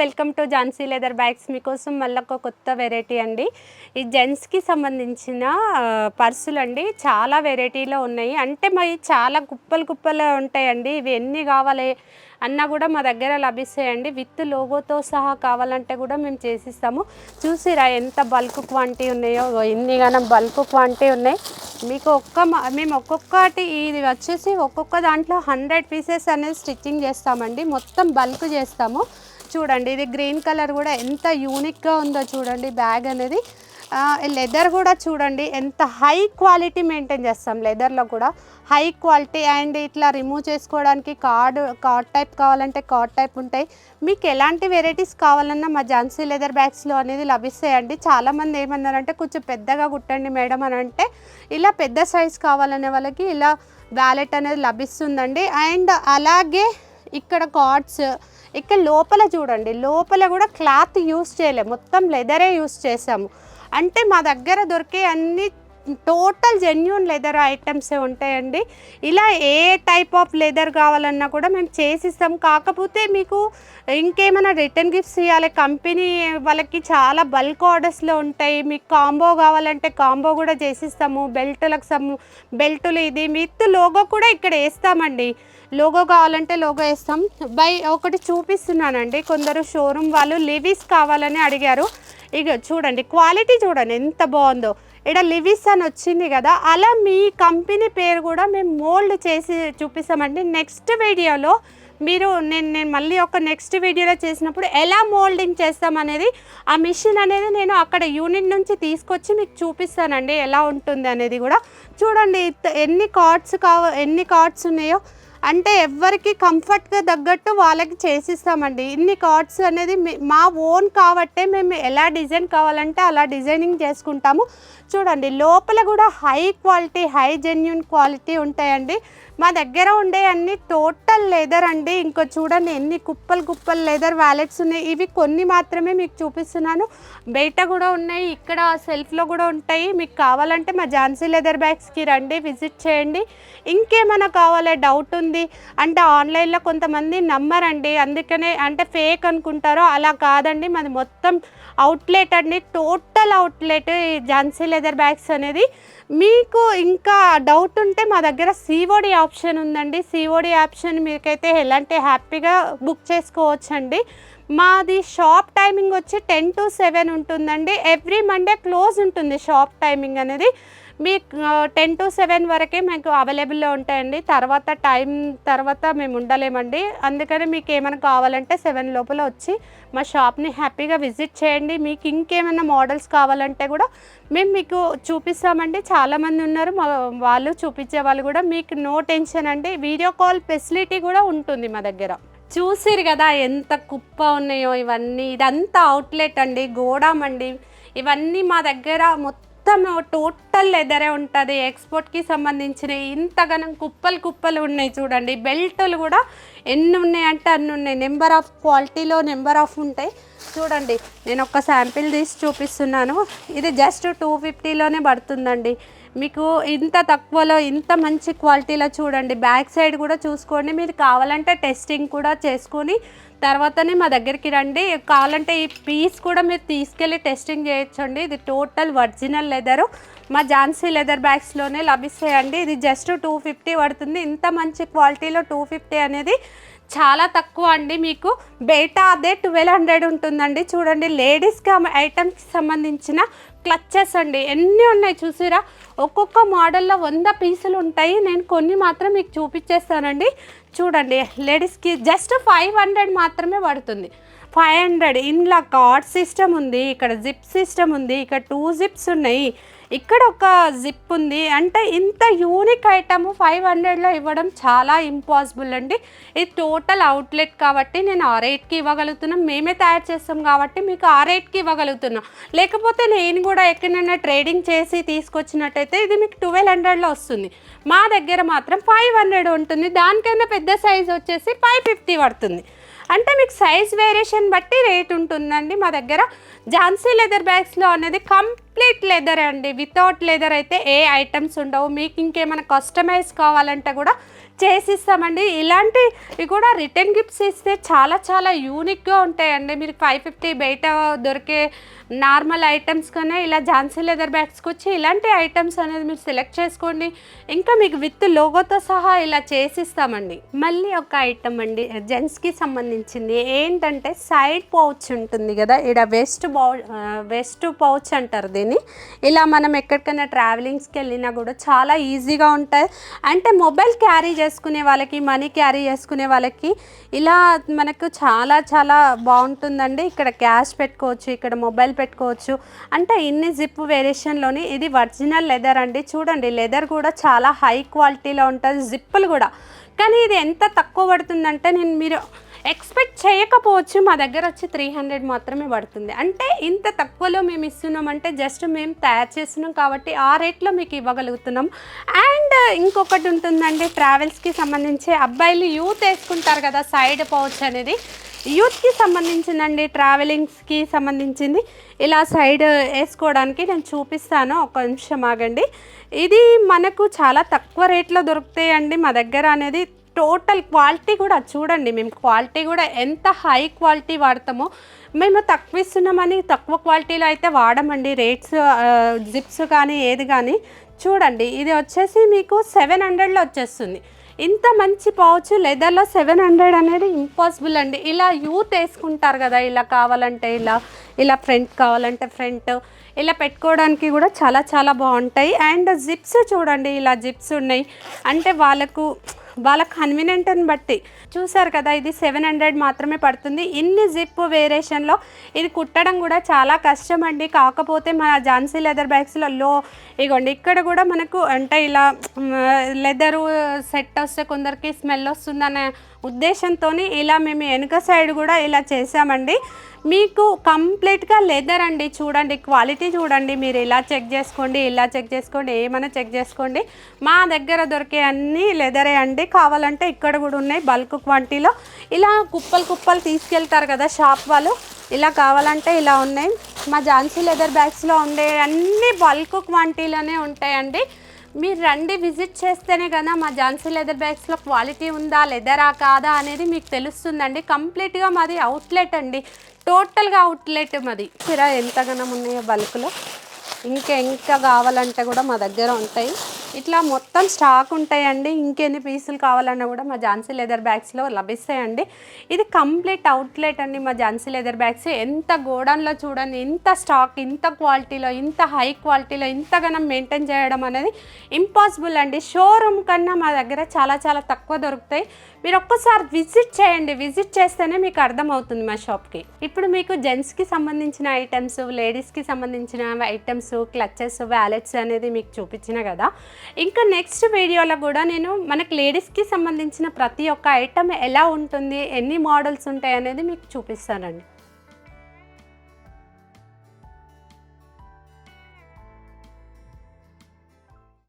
Welcome to Jhansi leather bags. మీకోసం మళ్ళీ ఒక కొత్త వెరైటీ అండి. ఈ జెంట్స్కి సంబంధించిన పర్సులు అండి. చాలా వెరైటీలో ఉన్నాయి. అంటే మరి చాలా కుప్పలు ఉంటాయండి. ఇవి ఎన్ని కావాలి అన్నా కూడా మా దగ్గర లభిస్తాయండి. విత్ లోగోతో సహా కావాలంటే కూడా మేము చేసిస్తాము. చూసిరా ఎంత బల్క్ క్వాంటిటీ ఉన్నాయో, ఇన్నిగానం బల్క్ క్వాంటిటీ ఉన్నాయి. మీకు మేము ఒక్కొక్కటి ఇది వచ్చేసి ఒక్కొక్క దాంట్లో 100 పీసెస్ అనేది స్టిచ్చింగ్ చేస్తామండి. మొత్తం బల్క్ చేస్తాము. చూడండి, ఇది గ్రీన్ కలర్ కూడా ఎంత యూనిక్గా ఉందో చూడండి. బ్యాగ్ అనేది లెదర్ కూడా చూడండి ఎంత హై క్వాలిటీ మెయింటైన్ చేస్తాం. లెదర్లో కూడా హై క్వాలిటీ. అండ్ ఇట్లా రిమూవ్ చేసుకోవడానికి కార్డ్ టైప్ కావాలంటే కార్డ్ టైప్ ఉంటాయి. మీకు ఎలాంటి వెరైటీస్ కావాలన్నా మా ఝాన్సీ లెదర్ బ్యాగ్స్లో అనేది లభిస్తాయండి. చాలామంది ఏమన్నారంటే కొంచెం పెద్దగా కుట్టండి మేడం అని అంటే, ఇలా పెద్ద సైజ్ కావాలనే వాళ్ళకి ఇలా వ్యాలెట్ అనేది లభిస్తుందండి. అండ్ అలాగే ఇక్కడ కార్డ్స్, ఇక్కడ లోపల చూడండి, లోపల కూడా క్లాత్ యూస్ చేయలేము, మొత్తం లెదరే యూస్ చేసాము. అంటే మా దగ్గర దొరికే అన్ని టోటల్ జెన్యూన్ లెదర్ ఐటమ్సే ఉంటాయండి. ఇలా ఏ టైప్ ఆఫ్ లెదర్ కావాలన్నా కూడా మేము చేసిస్తాం. కాకపోతే మీకు ఇంకేమైనా రిటర్న్ గిఫ్ట్స్ ఇవ్వాలి, కంపెనీ వాళ్ళకి చాలా బల్క్ ఆర్డర్స్లో ఉంటాయి. మీకు కాంబో కావాలంటే కాంబో కూడా చేసిస్తాము. బెల్టులు ఇది విత్ లోగో కూడా ఇక్కడ వేస్తామండి. లోగో కావాలంటే లోగో వేస్తాం. ఒకటి చూపిస్తున్నానండి. కొందరు షోరూమ్ వాళ్ళు లివిస్ కావాలని అడిగారు. ఇక చూడండి, క్వాలిటీ చూడండి ఎంత బాగుందో. ఇక్కడ లివిస్ అని వచ్చింది కదా, అలా మీ కంపెనీ పేరు కూడా మేము మోల్డ్ చేసి చూపిస్తామండి. నెక్స్ట్ వీడియోలో నేను మళ్ళీ నెక్స్ట్ వీడియోలో చేసినప్పుడు ఎలా మోల్డింగ్ చేస్తాం అనేది, ఆ మిషన్ అనేది నేను అక్కడ యూనిట్ నుంచి తీసుకొచ్చి మీకు చూపిస్తానండి ఎలా ఉంటుంది అనేది కూడా. చూడండి ఎన్ని కార్డ్స్ ఉన్నాయో. అంటే ఎవరికి కంఫర్ట్గా తగ్గట్టు వాళ్ళకి చేసిస్తామండి. ఇన్ని కార్డ్స్ అనేది మా ఓన్ కాబట్టే మేము ఎలా డిజైన్ కావాలంటే అలా డిజైనింగ్ చేసుకుంటాము. చూడండి లోపల కూడా high quality, high genuine quality ఉంటాయండి. మా దగ్గర ఉండే అన్ని టోటల్ లెదర్ అండి. ఇంకో చూడండి ఎన్ని కుప్పలు లెదర్ వ్యాలెట్స్ ఉన్నాయి. ఇవి కొన్ని మాత్రమే మీకు చూపిస్తున్నాను. బయట కూడా ఉన్నాయి, ఇక్కడ సెల్ఫ్లో కూడా ఉంటాయి. మీకు కావాలంటే మా ఝాన్సీ లెదర్ బ్యాగ్స్కి రండి, విజిట్ చేయండి. ఇంకేమైనా కావాలా డౌట్ ఉంది అంటే ఆన్లైన్లో కొంతమంది నమ్మరండి, అందుకనే అంటే ఫేక్ అనుకుంటారో. అలా కాదండి, మాది మొత్తం అవుట్లెట్ అండి, total outlet Jhansi leather bags అనేది. మీకు ఇంకా డౌట్ ఉంటే మా దగ్గర సిఓడి ఆప్షన్ ఉందండి. సిఓడి ఆప్షన్ మీకైతే ఎలాంటి హ్యాపీగా బుక్ చేసుకోవచ్చండి. మాది షాప్ టైమింగ్ వచ్చి 10 to 7 ఉంటుందండి. ఎవ్రీ మండే క్లోజ్ ఉంటుంది షాప్ టైమింగ్ అనేది. మీ 10 to 7 వరకే మీకు అవైలబుల్లో ఉంటాయండి. తర్వాత మేము ఉండలేమండి. అందుకని మీకు ఏమైనా కావాలంటే 7 లోపల వచ్చి మా షాప్ని హ్యాపీగా విజిట్ చేయండి. మీకు ఇంకేమైనా మోడల్స్ కావాలంటే కూడా మేము మీకు చూపిస్తామండి. చాలామంది ఉన్నారు వాళ్ళు చూపించే వాళ్ళు కూడా. మీకు నో టెన్షన్ అండి, వీడియో కాల్ ఫెసిలిటీ కూడా ఉంటుంది మా దగ్గర. చూసిరు కదా ఎంత కుప్ప ఉన్నాయో ఇవన్నీ. ఇదంతా అవుట్లెట్ అండి, గోడామ్ అండి. ఇవన్నీ మా దగ్గర మొత్తం టోటల్ లెదరే ఉంటుంది. ఎక్స్పోర్ట్కి సంబంధించిన ఇంతగానం కుప్పలు ఉన్నాయి. చూడండి బెల్టులు కూడా ఎన్ని ఉన్నాయంటే అన్ని ఉన్నాయి. నెంబర్ ఆఫ్ క్వాలిటీలో నెంబర్ ఆఫ్ ఉంటాయి. చూడండి నేను ఒక శాంపిల్ తీసి చూపిస్తున్నాను. ఇది జస్ట్ 250లోనే పడుతుందండి. మీకు ఇంత తక్కువలో ఇంత మంచి క్వాలిటీలో చూడండి. బ్యాక్ సైడ్ కూడా చూసుకోండి. మీరు కావాలంటే టెస్టింగ్ కూడా చేసుకొని తర్వాతనే మా దగ్గరికి రండి. కావాలంటే ఈ పీస్ కూడా మీరు తీసుకెళ్ళి టెస్టింగ్ చేయొచ్చండి. ఇది టోటల్ ఒరిజినల్ లెదరు మా ఝాన్సీ లెదర్ బ్యాగ్స్లోనే లభిస్తాయండి. ఇది జస్ట్ 250 పడుతుంది. ఇంత మంచి క్వాలిటీలో 250 అనేది చాలా తక్కువ అండి. మీకు బయట అదే 1200 ఉంటుందండి. చూడండి లేడీస్కి ఐటమ్స్కి సంబంధించిన క్లచెస్ అండి ఎన్ని ఉన్నాయి చూసిరా. ఒక్కొక్క మోడల్లో 100 పీసులు ఉంటాయి. నేను కొన్ని మాత్రం మీకు చూపించేస్తానండి. చూడండి లేడీస్కి జస్ట్ 500 మాత్రమే పడుతుంది. 500. ఇందులో కార్డ్ సిస్టమ్ ఉంది, ఇక్కడ జిప్ సిస్టమ్ ఉంది, ఇక్కడ 2 జిప్స్ ఉన్నాయి, ఇక్కడ ఒక జిప్ ఉంది. అంటే ఇంత యూనిక్ ఐటమ్ 500లో ఇవ్వడం చాలా ఇంపాసిబుల్ అండి. ఇది టోటల్ అవుట్లెట్ కాబట్టి నేను ఆ రేట్కి ఇవ్వగలుగుతున్నాం. మేమే తయారు చేస్తాం కాబట్టి మీకు ఆ రేట్కి ఇవ్వగలుగుతున్నాం. లేకపోతే నేను కూడా ఎక్కడైనా ట్రేడింగ్ చేసి తీసుకొచ్చినట్టయితే ఇది మీకు 1200లో వస్తుంది. మా దగ్గర మాత్రం 500 ఉంటుంది. దానికైనా పెద్ద సైజ్ వచ్చేసి 550 పడుతుంది. అంటే మీకు సైజ్ వేరియేషన్ బట్టి రేట్ ఉంటుందండి. మా దగ్గర ఝాన్సీ లెదర్ బ్యాగ్స్లో అనేది కంప్లీట్ లెదర్ అండి. వితౌట్ లెదర్ అయితే ఏ ఐటమ్స్ ఉండవు. మీకు ఇంకేమైనా కస్టమైజ్ కావాలంటే కూడా చేసిస్తామండి. ఇలాంటివి కూడా రిటర్న్ గిఫ్ట్స్ ఇస్తే చాలా చాలా యూనిక్గా ఉంటాయండి. మీరు 550 బయట దొరికే నార్మల్ ఐటమ్స్ కన్నా ఇలా ఝాన్సీ లెదర్ బ్యాగ్స్కి వచ్చి ఇలాంటి ఐటమ్స్ అనేది మీరు సెలెక్ట్ చేసుకోండి. ఇంకా మీకు విత్ లోగోతో సహా ఇలా చేసిస్తామండి. మళ్ళీ ఒక ఐటమ్ అండి, జెంట్స్కి సంబంధించింది. ఏంటంటే సైడ్ పౌచ్ ఉంటుంది కదా, ఇక్కడ వెస్ట్ పౌచ్ అంటారు దీన్ని. ఇలా మనం ఎక్కడికైనా ట్రావెలింగ్స్కి వెళ్ళినా కూడా చాలా ఈజీగా ఉంటాయి. అంటే మొబైల్ క్యారీ చేసుకునే వాళ్ళకి, మనీ క్యారీ చేసుకునే వాళ్ళకి ఇలా మనకు చాలా చాలా బాగుంటుందండి. ఇక్కడ క్యాష్ పెట్టుకోవచ్చు, ఇక్కడ మొబైల్ పెట్టుకోవచ్చు. అంటే ఇన్ని జిప్ వేరియేషన్లోని ఇది ఒరిజినల్ లెదర్ అండి. చూడండి లెదర్ కూడా చాలా హై క్వాలిటీలో ఉంటుంది, జిప్పులు కూడా. కానీ ఇది ఎంత తక్కువ పడుతుందంటే మీరు ఎక్స్పెక్ట్ చేయకపోవచ్చు. మా దగ్గర వచ్చి 300 మాత్రమే పడుతుంది. అంటే ఇంత తక్కువలో మేము ఇస్తున్నామంటే జస్ట్ మేము తయారు చేస్తున్నాం కాబట్టి ఆ రేట్లో మీకు ఇవ్వగలుగుతున్నాం. అండ్ ఇంకొకటి ఉంటుందండి, ట్రావెల్స్కి సంబంధించి అబ్బాయిలు యూత్ వేసుకుంటారు కదా సైడ్ పౌచ్ అనేది, యూత్కి సంబంధించిందండి, ట్రావెలింగ్స్కి సంబంధించింది. ఇలా సైడ్ వేసుకోవడానికి నేను చూపిస్తాను, ఒక నిమిషం ఆగండి. ఇది మనకు చాలా తక్కువ రేట్లో దొరుకుతాయండి మా దగ్గర అనేది. టోటల్ క్వాలిటీ కూడా చూడండి, మేము క్వాలిటీ కూడా ఎంత హై క్వాలిటీ వాడతామో. మేము తక్కువ ఇస్తున్నామని తక్కువ క్వాలిటీలో అయితే వాడమండి. రేట్స్ జిప్స్ కానీ ఏది కానీ చూడండి, ఇది వచ్చేసి మీకు 700లో వచ్చేస్తుంది. ఇంత మంచి పౌచ్ లెదర్లో 700 అనేది ఇంపాసిబుల్ అండి. ఇలా యూత్ వేసుకుంటారు కదా, ఇలా కావాలంటే ఇలా ఫ్రంట్ కావాలంటే ఫ్రంట్ ఇలా పెట్టుకోవడానికి కూడా చాలా చాలా బాగుంటాయి. అండ్ జిప్స్ చూడండి, ఇలా జిప్స్ ఉన్నాయి. అంటే వాళ్ళ కన్వీనియంట్ని బట్టి చూసారు కదా, ఇది 700 మాత్రమే పడుతుంది. ఇన్ని జిప్ వేరియేషన్లో ఇది కుట్టడం కూడా చాలా కష్టం అండి. కాకపోతే మన ఝాన్సీ లెదర్ బ్యాగ్స్లో ఇగోండి ఇక్కడ కూడా మనకు అంటే ఇలా లెదరు సెట్ వస్తే కొందరికి స్మెల్ వస్తుందనే ఉద్దేశంతో ఇలా మేము వెనుక సైడ్ కూడా ఇలా చేసామండి. మీకు కంప్లీట్గా లెదర్ అండి. చూడండి క్వాలిటీ చూడండి, మీరు ఇలా చెక్ చేసుకోండి, ఇలా చెక్ చేసుకోండి, ఏమైనా చెక్ చేసుకోండి. మా దగ్గర దొరికే అన్నీ లెదరే అండి. కావాలంటే ఇక్కడ కూడా ఉన్నాయి బల్క్ క్వాంటిటీలో. ఇలా కుప్పలు తీసుకెళ్తారు కదా షాప్ వాళ్ళు, ఇలా కావాలంటే ఇలా ఉన్నాయి. మా ఝాన్సీ లెదర్ బ్యాగ్స్లో ఉండే అన్ని బల్క్ క్వాంటిటీలోనే ఉంటాయండి. మీరు రండి, విజిట్ చేస్తేనే కదా మా ఝాన్సీ లెదర్ బ్యాగ్స్లో క్వాలిటీ ఉందా లెదరా కాదా అనేది మీకు తెలుస్తుందండి. కంప్లీట్గా మాది అవుట్లెట్ అండి, టోటల్గా అవుట్లెట్ మాది. సిరా ఎంతగానం ఉన్నాయో బల్క్లో, ఇంకా కావాలంటే కూడా మా దగ్గర ఉంటాయి. ఇట్లా మొత్తం స్టాక్ ఉంటాయండి. ఇంకెన్ని పీసులు కావాలన్నా కూడా మా ఝాన్సీ లెదర్ బ్యాగ్స్లో లభిస్తాయండి. ఇది కంప్లీట్ అవుట్లెట్ అండి మా ఝాన్సీ లెదర్ బ్యాగ్స్. ఎంత గోడౌన్లో చూడండి, ఇంత స్టాక్, ఇంత క్వాలిటీలో, ఇంత హై క్వాలిటీలో ఇంతగానం మెయింటైన్ చేయడం అనేది ఇంపాసిబుల్ అండి. షోరూమ్ కన్నా మా దగ్గర చాలా చాలా తక్కువ దొరుకుతాయి. మీరు ఒక్కసారి విజిట్ చేయండి, విజిట్ చేస్తేనే మీకు అర్థమవుతుంది మా షాప్కి. ఇప్పుడు మీకు జెంట్స్కి సంబంధించిన ఐటమ్స్, లేడీస్కి సంబంధించిన ఐటమ్స్, క్లచెస్, వ్యాలెట్స్ అనేది మీకు చూపించిన కదా. ఇంకా నెక్స్ట్ వీడియోలో కూడా నేను మనకు లేడీస్కి సంబంధించిన ప్రతి ఒక్క ఐటమ్ ఎలా ఉంటుంది, ఎన్ని మోడల్స్ ఉంటాయి అనేది మీకు చూపిస్తానండి.